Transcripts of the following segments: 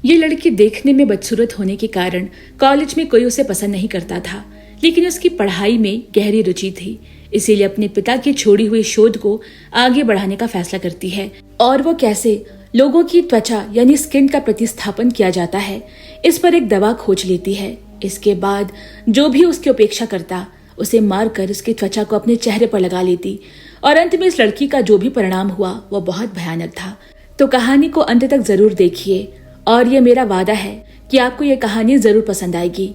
ये लड़की देखने में बदसूरत होने के कारण कॉलेज में कोई उसे पसंद नहीं करता था, लेकिन उसकी पढ़ाई में गहरी रुचि थी। इसीलिए अपने पिता की छोड़ी हुई शोध को आगे बढ़ाने का फैसला करती है और वो कैसे लोगों की त्वचा यानी स्किन का प्रतिस्थापन किया जाता है, इस पर एक दवा खोज लेती है। इसके बाद जो भी उसकी उपेक्षा करता उसे मारकर उसकी त्वचा को अपने चेहरे पर लगा लेती और अंत में इस लड़की का जो भी परिणाम हुआ वो बहुत भयानक था। तो कहानी को अंत तक जरूर देखिए और ये मेरा वादा है कि आपको ये कहानी जरूर पसंद आएगी।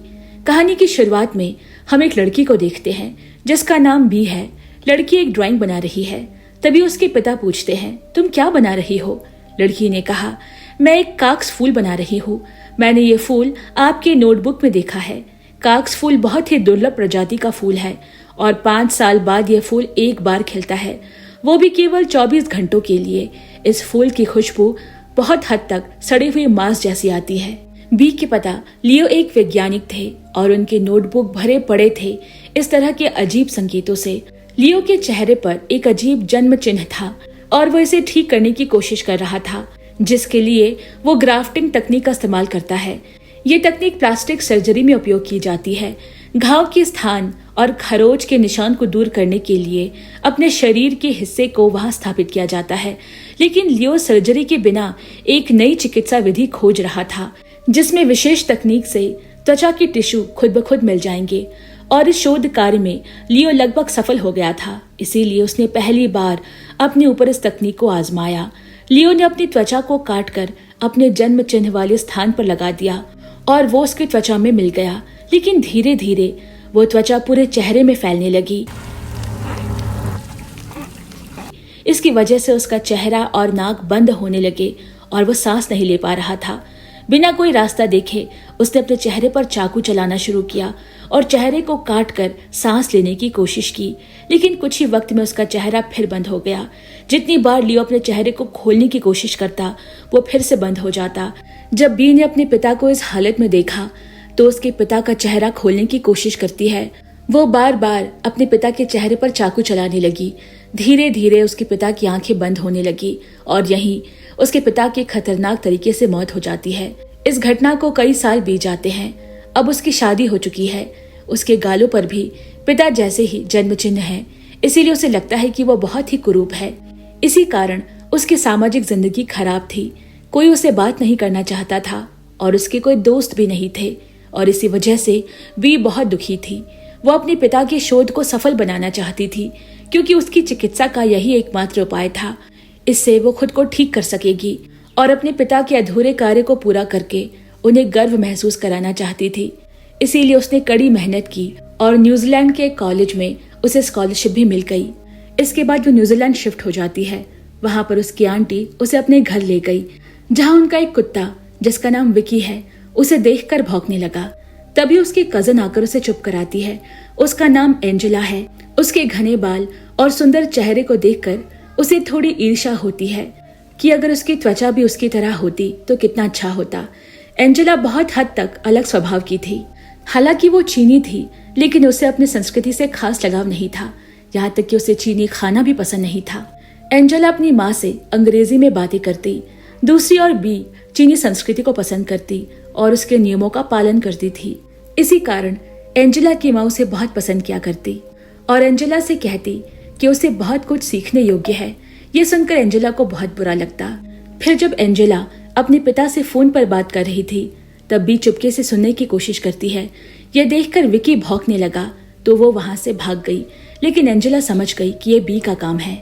कहानी की शुरुआत में हम एक लड़की को देखते हैं जिसका नाम बी है। लड़की एक ड्राइंग बना रही है। तभी उसके पिता पूछते हैं, तुम क्या बना रही हो? लड़की ने कहा, मैं एक काक्स फूल बना रही हूँ। मैंने ये फूल आपके नोटबुक में देखा है। काक्स फूल बहुत ही दुर्लभ प्रजाति का फूल है और 5 साल बाद ये फूल एक बार खिलता है, वो भी केवल 24 घंटों के लिए। इस फूल की खुशबू बहुत हद तक सड़े हुए मांस जैसी आती है। बी के पिता लियो एक वैज्ञानिक थे और उनके नोटबुक भरे पड़े थे इस तरह के अजीब संकेतों से। लियो के चेहरे पर एक अजीब जन्म चिन्ह था और वो इसे ठीक करने की कोशिश कर रहा था, जिसके लिए वो ग्राफ्टिंग तकनीक का इस्तेमाल करता है। ये तकनीक प्लास्टिक सर्जरी में उपयोग की जाती है। घाव के स्थान और खरोच के निशान को दूर करने के लिए अपने शरीर के हिस्से को वहां स्थापित किया जाता है। लेकिन लियो सर्जरी के बिना एक नई चिकित्सा विधि खोज रहा था जिसमें विशेष तकनीक से त्वचा की टिश्यू खुद ब खुद मिल जाएंगे और इस शोध कार्य में लियो लगभग सफल हो गया था। इसीलिए उसने पहली बार अपने ऊपर इस तकनीक को आजमाया। लियो ने अपनी त्वचा को काटकर अपने जन्म चिन्ह वाले स्थान पर लगा दिया और वो उसकी त्वचा में मिल गया। लेकिन धीरे धीरे वो त्वचा पूरे चेहरे में फैलने लगी। इसकी वजह से उसका चेहरा और नाक बंद होने लगे और वो सांस नहीं ले पा रहा था। बिना कोई रास्ता देखे उसने अपने चेहरे पर चाकू चलाना शुरू किया और चेहरे को काटकर सांस लेने की कोशिश की। लेकिन कुछ ही वक्त में उसका चेहरा फिर बंद हो गया। जितनी बार लियो अपने चेहरे को खोलने की कोशिश करता वो फिर से बंद हो जाता। जब बी ने अपने पिता को इस हालत में देखा तो उसके पिता का चेहरा खोलने की कोशिश करती है। वो बार बार अपने पिता के चेहरे पर चाकू चलाने लगी। धीरे धीरे उसके पिता की आंखें बंद होने लगी और यहीं उसके पिता की खतरनाक तरीके से मौत हो जाती है। इस घटना को कई साल बीत जाते हैं। अब उसकी शादी हो चुकी है। उसके गालों पर भी पिता जैसे ही जन्म चिन्ह है, इसीलिए उसे लगता है कि वो बहुत ही कुरूप है। इसी कारण उसकी सामाजिक जिंदगी खराब थी। कोई उसे बात नहीं करना चाहता था और उसके कोई दोस्त भी नहीं थे और इसी वजह से बी बहुत दुखी थी। वो अपने पिता के शोध को सफल बनाना चाहती थी क्योंकि उसकी चिकित्सा का यही एकमात्र उपाय था। इससे वो खुद को ठीक कर सकेगी और अपने पिता के अधूरे कार्य को पूरा करके उन्हें गर्व महसूस कराना चाहती थी। इसीलिए उसने कड़ी मेहनत की और न्यूजीलैंड के कॉलेज में उसे स्कॉलरशिप भी मिल गई। इसके बाद वो न्यूजीलैंड शिफ्ट हो जाती है। वहां पर उसकी आंटी उसे अपने घर ले गई, जहां उनका एक कुत्ता जिसका नाम विकी है उसे देखकर भौंकने लगा। तभी उसकी कजन आकर उसे चुप कराती है। उसका नाम एंजेला है। उसके घने बाल और सुंदर चेहरे को देखकर उसे थोड़ी ईर्ष्या होती है कि अगर उसकी त्वचा भी उसकी तरह होती तो कितना अच्छा होता। एंजेला बहुत हद तक अलग स्वभाव की थी। हालांकि वो चीनी थी, लेकिन उसे अपनी संस्कृति से खास लगाव नहीं था। यहाँ तक कि उसे चीनी खाना भी पसंद नहीं था। एंजेला अपनी माँ से अंग्रेजी में बातें करती। दूसरी ओर बी चीनी संस्कृति को पसंद करती और उसके नियमों का पालन करती थी। इसी कारण एंजेला की माँ उसे बहुत पसंद किया करती और एंजेला से कहती कि उसे बहुत कुछ सीखने योग्य है। ये सुनकर एंजेला को बहुत बुरा लगता। फिर जब एंजेला अपने पिता से फोन पर बात कर रही थी तब बी चुपके से सुनने की कोशिश करती है। यह देखकर विकी भौंकने लगा तो वो वहां से भाग गई। लेकिन एंजेला समझ गई कि ये बी का काम है।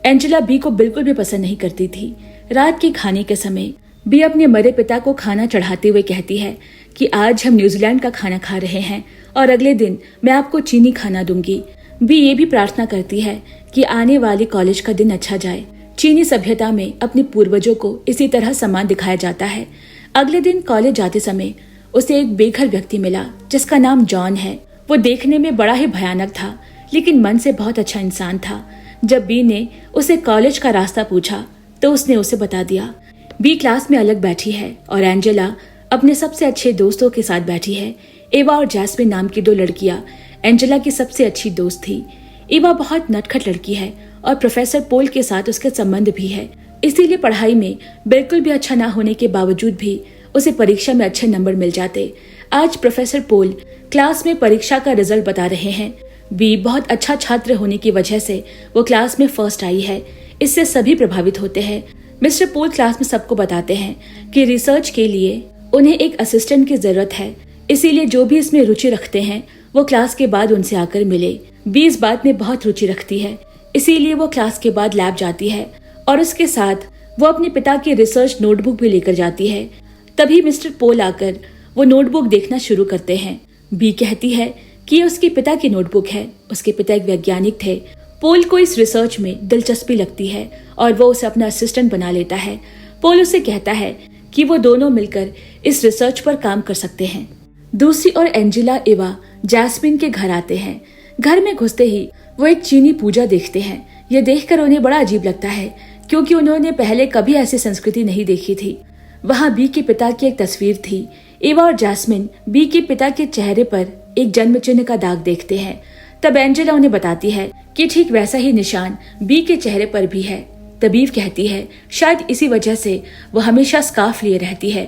एंजेला बी को बिल्कुल भी पसंद नहीं करती थी। रात के खाने के समय बी अपने मरे पिता को खाना चढ़ाते हुए कहती है कि आज हम न्यूजीलैंड का खाना खा रहे हैं और अगले दिन मैं आपको चीनी खाना दूंगी। बी ये भी प्रार्थना करती है कि आने वाले कॉलेज का दिन अच्छा जाए। चीनी सभ्यता में अपने पूर्वजों को इसी तरह सम्मान दिखाया जाता है। अगले दिन कॉलेज जाते समय उसे एक बेघर व्यक्ति मिला जिसका नाम जॉन है। वो देखने में बड़ा ही भयानक था, लेकिन मन से बहुत अच्छा इंसान था। जब बी ने उसे कॉलेज का रास्ता पूछा तो उसने उसे बता दिया। बी क्लास में अलग बैठी है और एंजेला अपने सबसे अच्छे दोस्तों के साथ बैठी है। एवा और जैस्मिन नाम की 2 लड़कियां एंजेला की सबसे अच्छी दोस्त थी। एवा बहुत नटखट लड़की है और प्रोफेसर पोल के साथ उसके संबंध भी है। इसीलिए पढ़ाई में बिल्कुल भी अच्छा ना होने के बावजूद भी उसे परीक्षा में अच्छे नंबर मिल जाते। आज प्रोफेसर पोल क्लास में परीक्षा का रिजल्ट बता रहे हैं। बी बहुत अच्छा छात्र होने की वजह से वो क्लास में फर्स्ट आई है। इससे सभी प्रभावित होते हैं। मिस्टर पोल क्लास में सबको बताते हैं कि रिसर्च के लिए उन्हें एक असिस्टेंट की जरूरत है, इसीलिए जो भी इसमें रुचि रखते हैं वो क्लास के बाद उनसे आकर मिले। बी इस बात में बहुत रुचि रखती है, इसीलिए वो क्लास के बाद लैब जाती है और उसके साथ वो अपने पिता की रिसर्च नोटबुक भी लेकर जाती है। तभी मिस्टर पोल आकर वो नोटबुक देखना शुरू करते हैं। बी कहती है कि ये उसके पिता की नोटबुक है। उसके पिता एक वैज्ञानिक थे। पोल को इस रिसर्च में दिलचस्पी लगती है और वो उसे अपना असिस्टेंट बना लेता है। पोल उसे कहता है कि वो दोनों मिलकर इस रिसर्च पर काम कर सकते हैं। दूसरी ओर एंजेला इवा जैस्मिन के घर आते हैं। घर में घुसते ही वो एक चीनी पूजा देखते हैं। ये देखकर उन्हें बड़ा अजीब लगता है, क्योंकि उन्होंने पहले कभी ऐसी संस्कृति नहीं देखी थी। वहाँ बी के पिता की एक तस्वीर थी। इवा और जैस्मिन बी के पिता के चेहरे पर एक जन्म चिन्ह का दाग देखते हैं। तब एंजेला उन्हें बताती है कि ठीक वैसा ही निशान बी के चेहरे पर भी है। तबीब कहती है शायद इसी वजह से वो हमेशा स्कार्फ लिए रहती है।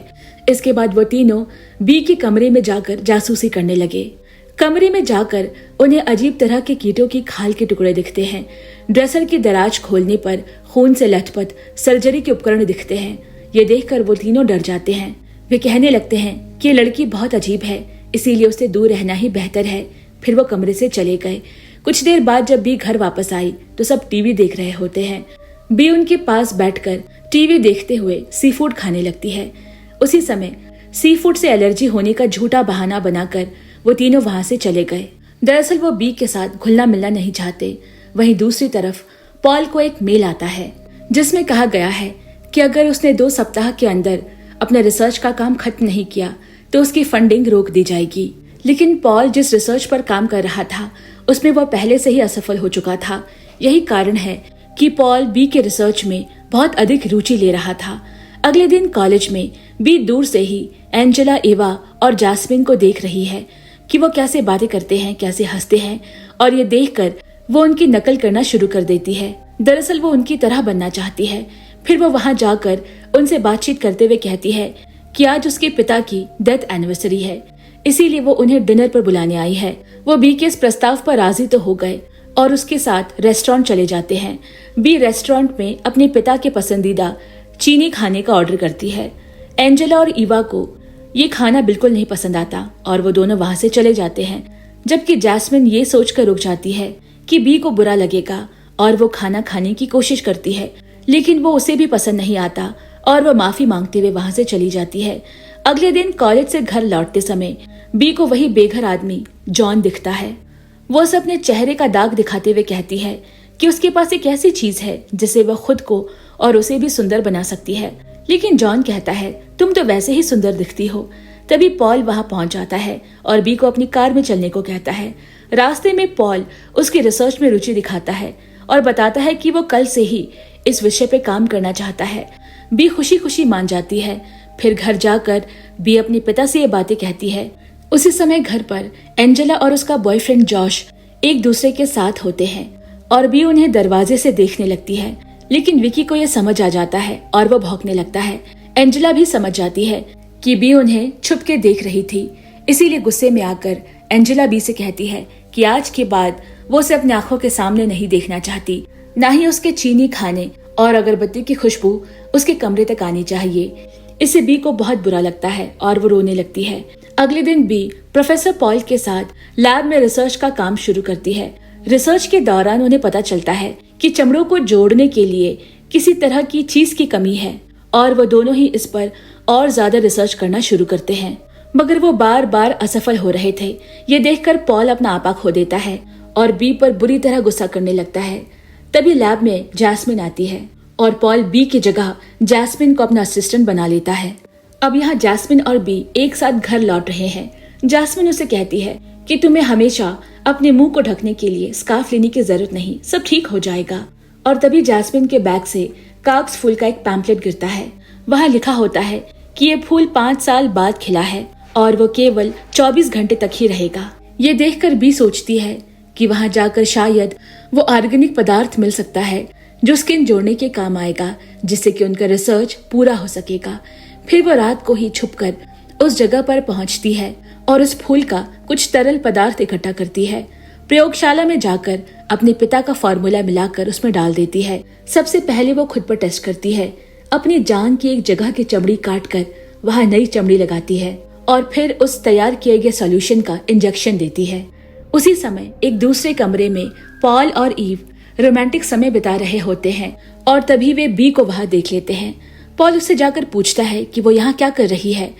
इसके बाद वो तीनों बी के कमरे में जाकर जासूसी करने लगे। कमरे में जाकर उन्हें अजीब तरह के कीटों की खाल के टुकड़े दिखते हैं। ड्रेसर की दराज खोलने पर खून से लथपथ सर्जरी के उपकरण दिखते हैं। ये देखकर वो तीनों डर जाते हैं। वे कहने लगते हैं कि ये लड़की बहुत अजीब है, इसीलिए उससे दूर रहना ही बेहतर है। फिर वो कमरे से चले गए। कुछ देर बाद जब बी घर वापस आई तो सब टीवी देख रहे होते हैं। बी उनके पास बैठकर टीवी देखते हुए सी फूड खाने लगती है। उसी समय सी फूड से एलर्जी होने का झूठा बहाना बनाकर वो तीनों वहां से चले गए। दरअसल वो बी के साथ घुलना मिलना नहीं चाहते। वहीं दूसरी तरफ पॉल को एक मेल आता है जिसमें कहा गया है कि अगर उसने 2 सप्ताह के अंदर अपने रिसर्च का काम खत्म नहीं किया तो उसकी फंडिंग रोक दी जाएगी। लेकिन पॉल जिस रिसर्च पर काम कर रहा था उसमें वह पहले से ही असफल हो चुका था। यही कारण है कि पॉल बी के रिसर्च में बहुत अधिक रुचि ले रहा था। अगले दिन कॉलेज में बी दूर से ही एंजेला, इवा और जैस्मिन को देख रही है कि वो कैसे बातें करते हैं, कैसे हंसते हैं, और ये देखकर वो उनकी नकल करना शुरू कर देती है। दरअसल वो उनकी तरह बनना चाहती है। फिर वो वहां जाकर उनसे बातचीत करते हुए कहती है कि आज उसके पिता की डेथ एनिवर्सरी है, इसीलिए वो उन्हें डिनर पर बुलाने आई है। वो बी के इस प्रस्ताव पर राजी तो हो गए और उसके साथ रेस्टोरेंट चले जाते हैं। बी रेस्टोरेंट में अपने पिता के पसंदीदा चीनी खाने का ऑर्डर करती है। एंजेला और इवा को ये खाना बिल्कुल नहीं पसंद आता और वो दोनों वहां से चले जाते हैं। जबकि जैस्मिन ये सोचकर रुक जाती है कि बी को बुरा लगेगा और वो खाना खाने की कोशिश करती है, लेकिन वो उसे भी पसंद नहीं आता और वो माफी मांगते हुए वहां से चली जाती है। अगले दिन कॉलेज से घर लौटते समय बी को वही बेघर आदमी जॉन दिखता है। वो उसे अपने चेहरे का दाग दिखाते हुए कहती है कि उसके पास एक ऐसी चीज है जिससे वह खुद को और उसे भी सुंदर बना सकती है। लेकिन जॉन कहता है तुम तो वैसे ही सुंदर दिखती हो। तभी पॉल वहां पहुंच जाता है और बी को अपनी कार में चलने को कहता है। रास्ते में पॉल उसकी रिसर्च में रुचि दिखाता है और बताता है कि वो कल से ही इस विषय पे काम करना चाहता है। बी खुशी खुशी मान जाती है। फिर घर जाकर बी अपने पिता से ये बातें कहती है। उसी समय घर पर एंजेला और उसका बॉयफ्रेंड जॉश एक दूसरे के साथ होते हैं और बी उन्हें दरवाजे से देखने लगती है। लेकिन विकी को यह समझ आ जाता है और वो भौंकने लगता है। एंजेला भी समझ जाती है कि बी उन्हें छुप के देख रही थी, इसीलिए गुस्से में आकर एंजेला बी से कहती है कि आज के बाद वो उसे अपनी आंखों के सामने नहीं देखना चाहती, न ही उसके चीनी खाने और अगरबत्ती की खुशबू उसके कमरे तक आनी चाहिए। इससे बी को बहुत बुरा लगता है और वो रोने लगती है। अगले दिन बी प्रोफेसर पॉल के साथ लैब में रिसर्च का काम शुरू करती है। रिसर्च के दौरान उन्हें पता चलता है कि चमड़ों को जोड़ने के लिए किसी तरह की चीज की कमी है और वो दोनों ही इस पर और ज्यादा रिसर्च करना शुरू करते हैं, मगर वो बार बार असफल हो रहे थे। ये देखकर पॉल अपना आपा खो देता है और बी पर बुरी तरह गुस्सा करने लगता है। तभी लैब में जैस्मिन आती है और पॉल बी की जगह जैस्मिन को अपना असिस्टेंट बना लेता है। अब यहाँ जैस्मिन और बी एक साथ घर लौट रहे हैं। जैस्मिन उसे कहती है कि तुम्हें हमेशा अपने मुंह को ढकने के लिए स्कार्फ लेने की जरूरत नहीं, सब ठीक हो जाएगा। और तभी जैस्मिन के बैग से कागज फूल का एक पैम्पलेट गिरता है। वहाँ लिखा होता है कि ये फूल 5 साल बाद खिला है और वो केवल 24 घंटे तक ही रहेगा। ये देखकर बी सोचती है कि वहाँ जाकर शायद वो ऑर्गेनिक पदार्थ मिल सकता है जो स्किन जोड़ने के काम आएगा, जिससे कि उनका रिसर्च पूरा हो सकेगा। फिर वो रात को ही छुपकर उस जगह पर पहुंचती है और उस फूल का कुछ तरल पदार्थ इकट्ठा करती है। प्रयोगशाला में जाकर अपने पिता का फॉर्मूला मिलाकर उसमें डाल देती है। सबसे पहले वो खुद पर टेस्ट करती है। अपनी जान की एक जगह की चमड़ी काटकर वहाँ नई चमड़ी लगाती है और फिर उस तैयार किए गए सॉल्यूशन का इंजेक्शन देती है। उसी समय एक दूसरे कमरे में पॉल और ईव रोमांटिक समय बिता रहे होते हैं और तभी वे बी को वहां देख लेते हैं। पॉल उससे जाकर पूछता है कि वो यहाँ क्या कर रही है।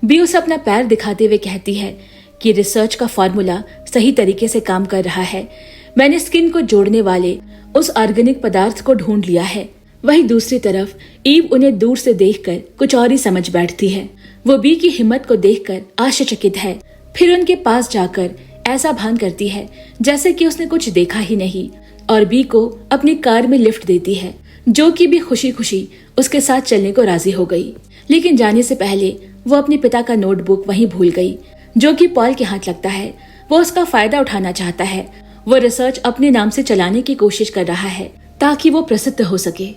बी उसे अपना पैर दिखाते हुए कहती है कि रिसर्च का फॉर्मूला सही तरीके से काम कर रहा है। मैंने स्किन को जोड़ने वाले उस ऑर्गेनिक पदार्थ को ढूंढ लिया है। वहीं दूसरी तरफ ईव उन्हें दूर से देखकर कुछ और ही समझ बैठती है। वो बी की हिम्मत को देखकर आश्चर्यचकित है। फिर उनके पास जाकर ऐसा भान करती है जैसे कि उसने कुछ देखा ही नहीं और बी को अपनी कार में लिफ्ट देती है, जो कि भी खुशी खुशी उसके साथ चलने को राजी हो गई। लेकिन जाने से पहले वो अपने पिता का नोटबुक वहीं भूल गई, जो कि पॉल के हाथ लगता है। वो उसका फायदा उठाना चाहता है। वो रिसर्च अपने नाम से चलाने की कोशिश कर रहा है ताकि वो प्रसिद्ध हो सके।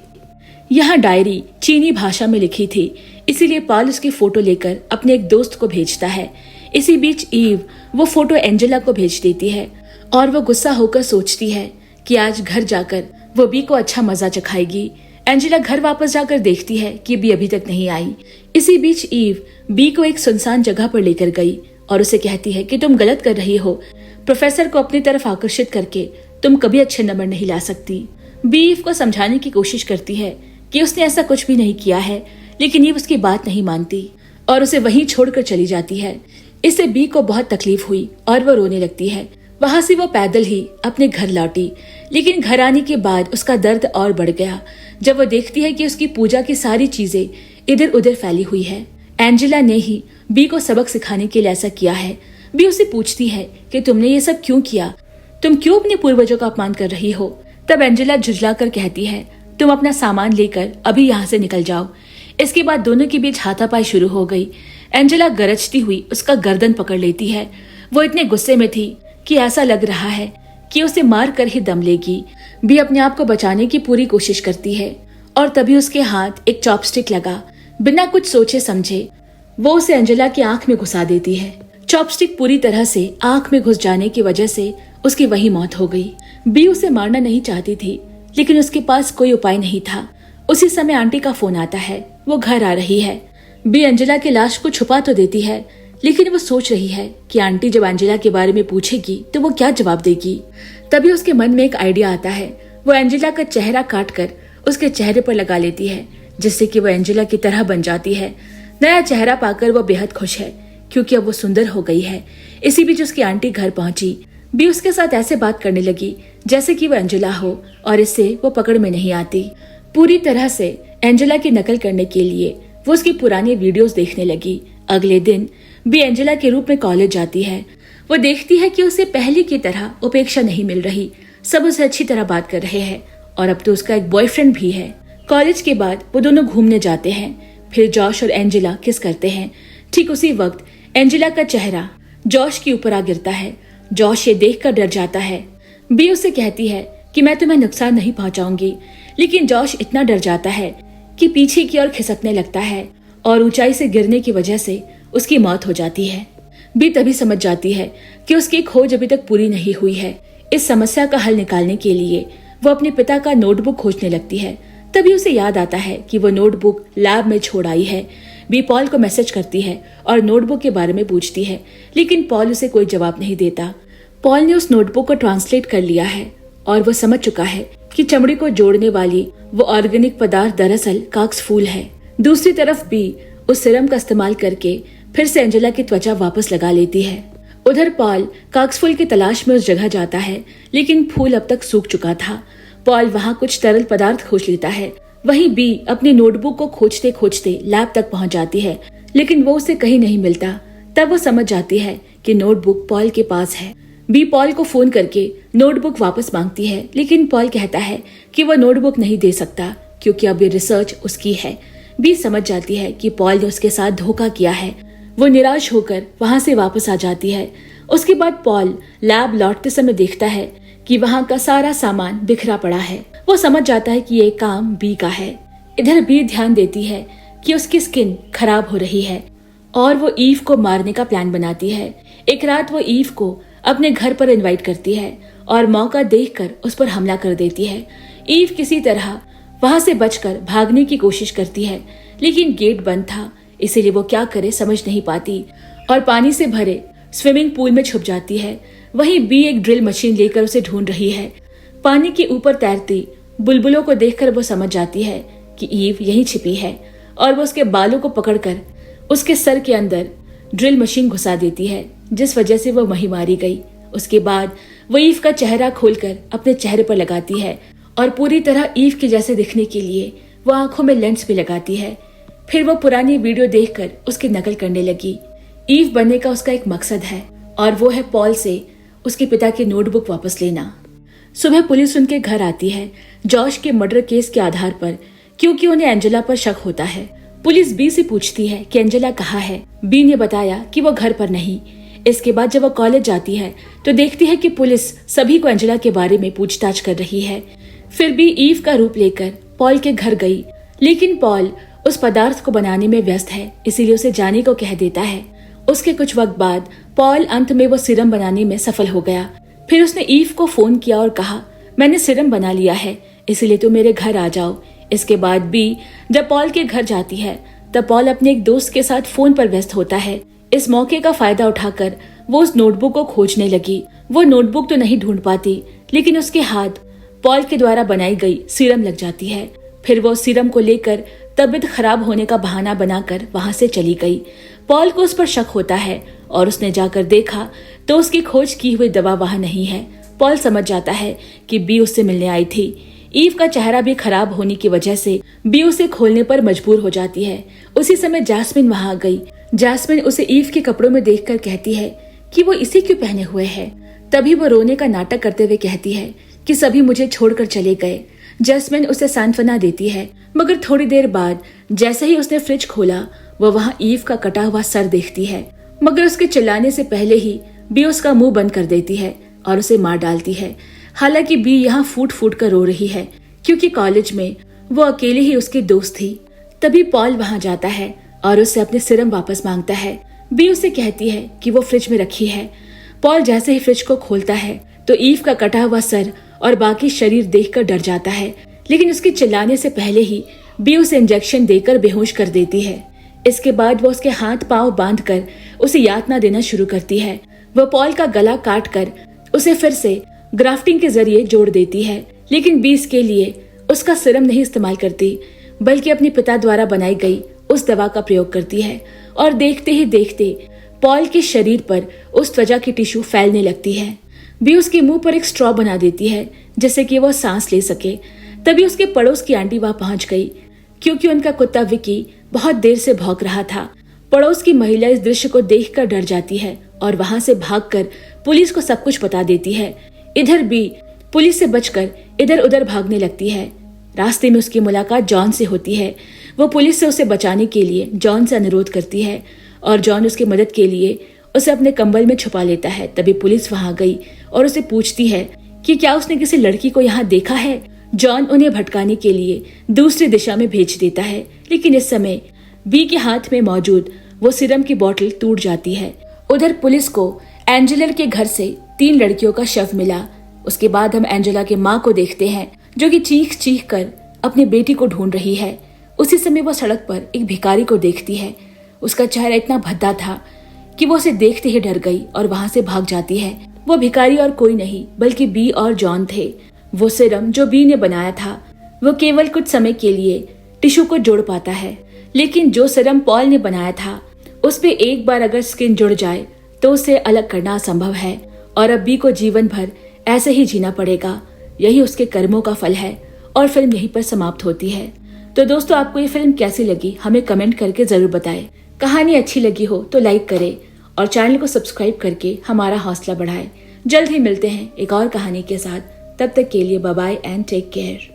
यहाँ डायरी चीनी भाषा में लिखी थी, इसीलिए पॉल उसकी फोटो लेकर अपने एक दोस्त को भेजता है। इसी बीच ईव वो फोटो एंजेला को भेज देती है और वो गुस्सा होकर सोचती है कि आज घर जाकर वो बी को अच्छा मजा चखाएगी। एंजेला घर वापस जाकर देखती है कि बी अभी तक नहीं आई। इसी बीच ईव बी को एक सुनसान जगह पर लेकर गई और उसे कहती है कि तुम गलत कर रही हो। प्रोफेसर को अपनी तरफ आकर्षित करके तुम कभी अच्छे नंबर नहीं ला सकती। बी ईव को समझाने की कोशिश करती है कि उसने ऐसा कुछ भी नहीं किया है, लेकिन ईव उसकी बात नहीं मानती और उसे वहीं छोड़कर चली जाती है। इससे बी को बहुत तकलीफ हुई और वो रोने लगती है। वहां से वो पैदल ही अपने घर लौटी, लेकिन घर आने के बाद उसका दर्द और बढ़ गया जब वो देखती है कि उसकी पूजा की सारी चीजें इधर उधर फैली हुई है। एंजेला ने ही बी को सबक सिखाने के लिए ऐसा किया है। बी उससे पूछती है कि तुमने ये सब क्यों किया, तुम क्यों अपने पूर्वजों का अपमान कर रही हो। तब एंजेला झुंझलाकर कहती है, तुम अपना सामान लेकर अभी यहाँ से निकल जाओ। इसके बाद दोनों के बीच हाथापाई शुरू हो गई। एंजेला गरजती हुई उसका गर्दन पकड़ लेती है। वो इतने गुस्से में थी कि ऐसा लग रहा है कि उसे मार कर ही दम लेगी। बी अपने आप को बचाने की पूरी कोशिश करती है और तभी उसके हाथ एक चॉपस्टिक लगा। बिना कुछ सोचे समझे वो उसे एंजेला की आंख में घुसा देती है। चॉपस्टिक पूरी तरह से आंख में घुस जाने की वजह से उसकी वही मौत हो गई। बी उसे मारना नहीं चाहती थी, लेकिन उसके पास कोई उपाय नहीं था। उसी समय आंटी का फोन आता है। वो घर आ रही है। बी एंजेला की लाश को छुपा तो देती है, लेकिन वो सोच रही है कि आंटी जब एंजेला के बारे में पूछेगी तो वो क्या जवाब देगी। तभी उसके मन में एक आइडिया आता है। वो एंजेला का चेहरा काटकर उसके चेहरे पर लगा लेती है, जिससे कि वो एंजेला की तरह बन जाती है। नया चेहरा पाकर वो बेहद खुश है, क्योंकि अब वो सुंदर हो गई है। इसी बीच उसकी आंटी घर पहुंची। बी उसके साथ ऐसे बात करने लगी जैसे कि वो एंजेला हो, और इससे वो पकड़ में नहीं आती। पूरी तरह से एंजेला की नकल करने के लिए वो उसकी पुरानी वीडियोस देखने लगी। अगले दिन बी एंजेला के रूप में कॉलेज जाती है। वो देखती है कि उसे पहले की तरह उपेक्षा नहीं मिल रही। सब उसे अच्छी तरह बात कर रहे हैं और अब तो उसका एक बॉयफ्रेंड भी है। कॉलेज के बाद वो दोनों घूमने जाते हैं। फिर जॉश और एंजेला किस करते हैं। ठीक उसी वक्त एंजेला का चेहरा जॉश के ऊपर आ गिरता है। जॉश ये देखकर डर जाता है। बी उससे कहती है कि मैं तुम्हें नुकसान नहीं पहुंचाऊंगी, लेकिन जॉश इतना डर जाता है कि पीछे की ओर खिसकने लगता है और ऊंचाई से गिरने की वजह से उसकी मौत हो जाती है। बी तभी समझ जाती है कि उसकी खोज अभी तक पूरी नहीं हुई है। इस समस्या का हल निकालने के लिए वो अपने पिता का नोटबुक खोजने लगती है। तभी उसे याद आता है कि वो नोटबुक लैब में छोड़ आई है। बी पॉल को मैसेज करती है और नोटबुक के बारे में पूछती है, लेकिन पॉल उसे कोई जवाब नहीं देता। पॉल ने उस नोटबुक को ट्रांसलेट कर लिया है और वो समझ चुका है कि चमड़ी को जोड़ने वाली वो ऑर्गेनिक पदार्थ दरअसल काक्स फूल है। दूसरी तरफ बी उस सिरम का इस्तेमाल करके फिर से एंजेला की त्वचा वापस लगा लेती है। उधर पॉल काक्स फूल की तलाश में उस जगह जाता है, लेकिन फूल अब तक सूख चुका था। पॉल वहाँ कुछ तरल पदार्थ खोज लेता है। वहीं बी अपनी नोटबुक को खोजते खोजते लैब तक पहुँच जाती है, लेकिन वो उसे कहीं नहीं मिलता। तब वो समझ जाती है कि नोटबुक पॉल के पास है। बी पॉल को फोन करके नोटबुक वापस मांगती है, लेकिन पॉल कहता है कि वह नोटबुक नहीं दे सकता क्योंकि अब ये रिसर्च उसकी है। बी समझ जाती है कि पॉल ने उसके साथ धोखा किया है। वो निराश होकर वहां से वापस आ जाती है। उसके बाद पॉल लैब लौटते समय देखता है कि वहां का सारा सामान बिखरा पड़ा है। वो समझ जाता है कि ये काम बी का है। इधर बी ध्यान देती है कि उसकी स्किन खराब हो रही है और वो ईव को मारने का प्लान बनाती है। एक रात वो ईव को अपने घर पर इनवाइट करती है और मौका देखकर उस पर हमला कर देती है। ईव किसी तरह वहां से बचकर भागने की कोशिश करती है, लेकिन गेट बंद था, इसीलिए वो क्या करे समझ नहीं पाती और पानी से भरे स्विमिंग पूल में छुप जाती है। वहीं बी एक ड्रिल मशीन लेकर उसे ढूंढ रही है। पानी के ऊपर तैरती बुलबुलों को देखकर वो समझ जाती है कि ईव यहीं छिपी है और वो उसके बालों को पकड़कर उसके सर के अंदर ड्रिल मशीन घुसा देती है, जिस वजह से वो वहीं मारी गई। उसके बाद वो ईव का चेहरा खोलकर अपने चेहरे पर लगाती है और पूरी तरह ईव के जैसे दिखने के लिए वो आंखों में लेंस भी लगाती है। फिर वो पुरानी वीडियो देखकर उसकी नकल करने लगी। ईव बनने का उसका एक मकसद है और वो है पॉल से उसके पिता की नोटबुक वापस लेना। सुबह पुलिस उनके घर आती है जॉश के मर्डर केस के आधार पर, क्योंकि उन्हें एंजेला पर शक होता है। पुलिस बी से पूछती है कि एंजेला कहाँ है। बी ने बताया कि वो घर पर नहीं। इसके बाद जब वो कॉलेज जाती है तो देखती है कि पुलिस सभी को एंजेला के बारे में पूछताछ कर रही है। फिर भी ईव का रूप लेकर पॉल के घर गई, लेकिन पॉल उस पदार्थ को बनाने में व्यस्त है, इसीलिए उसे जाने को कह देता है। उसके कुछ वक्त बाद पॉल अंत में वो सीरम बनाने में सफल हो गया। फिर उसने ईव को फोन किया और कहा, मैंने सीरम बना लिया है, इसीलिए तुम मेरे घर आ जाओ। इसके बाद बी जब पॉल के घर जाती है तब पॉल अपने एक दोस्त के साथ फोन पर व्यस्त होता है। इस मौके का फायदा उठाकर वो उस नोटबुक को खोजने लगी। वो नोटबुक तो नहीं ढूंढ पाती, लेकिन उसके हाथ पॉल के द्वारा बनाई गई सीरम लग जाती है। फिर वो सीरम को लेकर तबीयत खराब होने का बहाना बनाकर वहां से चली गई। पॉल को उस पर शक होता है और उसने जाकर देखा तो उसकी खोज की हुई दवा वहां नहीं है। पॉल समझ जाता है कि बी उससे मिलने आई थी। ईव का चेहरा भी खराब होने की वजह से बी उसे खोलने पर मजबूर हो जाती है। उसी समय जैस्मिन वहां आ गई। जैस्मिन उसे ईव के कपड़ों में देखकर कहती है कि वो इसे क्यों पहने हुए है। तभी वो रोने का नाटक करते हुए कहती है कि सभी मुझे छोड़कर चले गए। जैस्मिन उसे सांत्वना देती है, मगर थोड़ी देर बाद जैसे ही उसने फ्रिज खोला वो वहां ईव का कटा हुआ सर देखती है, मगर उसके चिल्लाने से पहले ही बी उसका मुंह बंद कर देती है और उसे मार डालती है। हालांकि बी यहाँ फूट फूट कर रो रही है, क्योंकि कॉलेज में वो अकेले ही उसकी दोस्त थी। तभी पॉल वहां जाता है और उससे अपने सीरम वापस मांगता है। बी उसे कहती है कि वो फ्रिज में रखी है। पॉल जैसे ही फ्रिज को खोलता है तो ईव का कटा हुआ सर और बाकी शरीर देखकर डर जाता है, लेकिन उसके चिल्लाने से पहले ही बी उसे इंजेक्शन देकर बेहोश कर देती है। इसके बाद वो उसके हाथ पांव बांधकर उसे यातना देना शुरू करती है। वो पॉल का गला काट कर उसे फिर से ग्राफ्टिंग के जरिए जोड़ देती है, लेकिन बी इसके लिए उसका सीरम नहीं इस्तेमाल करती, बल्कि अपने पिता द्वारा बनाई गई उस दवा का प्रयोग करती है। और देखते ही देखते पॉल के शरीर पर उस त्वचा की टिश्यू फैलने लगती है। बी उसके मुंह पर एक स्ट्रॉ बना देती है जिससे कि वह सांस ले सके। तभी उसके पड़ोस की आंटी वहां पहुंच गई, क्योंकि उनका कुत्ता विकी बहुत देर से भौंक रहा था। पड़ोस की महिला इस दृश्य को देखकर डर जाती है और वहां से भागकर पुलिस को सब कुछ बता देती है। इधर बी पुलिस से बचकर इधर उधर भागने लगती है। रास्ते में उसकी मुलाकात जॉन से होती है। वो पुलिस से उसे बचाने के लिए जॉन से अनुरोध करती है और जॉन उसकी मदद के लिए उसे अपने कंबल में छुपा लेता है। तभी पुलिस वहां गई और उसे पूछती है कि क्या उसने किसी लड़की को यहाँ देखा है। जॉन उन्हें भटकाने के लिए दूसरी दिशा में भेज देता है, लेकिन इस समय बी के हाथ में मौजूद वो सीरम की बोतल टूट जाती है। उधर पुलिस को एंजेला के घर से 3 लड़कियों का शव मिला। उसके बाद हम एंजेला के माँ को देखते हैं, जो कि चीख चीख कर अपनी बेटी को ढूंढ रही है। उसी समय वो सड़क पर एक भिखारी को देखती है। उसका चेहरा इतना भद्दा था कि वो उसे देखते ही डर गई और वहां से भाग जाती है। वो भिखारी और कोई नहीं बल्कि बी और जॉन थे। वो सीरम जो बी ने बनाया था वो केवल कुछ समय के लिए टिश्यू को जोड़ पाता है, लेकिन जो सीरम पॉल ने बनाया था उस पे एक बार अगर स्किन जुड़ जाए तो उसे अलग करना असंभव है और अब बी को जीवन भर ऐसे ही जीना पड़ेगा। यही उसके कर्मों का फल है और फिल्म यहीं पर समाप्त होती है। तो दोस्तों, आपको ये फिल्म कैसी लगी हमें कमेंट करके जरूर बताएं। कहानी अच्छी लगी हो तो लाइक करें और चैनल को सब्सक्राइब करके हमारा हौसला बढ़ाएं। जल्द ही मिलते हैं एक और कहानी के साथ। तब तक के लिए bye bye and take care.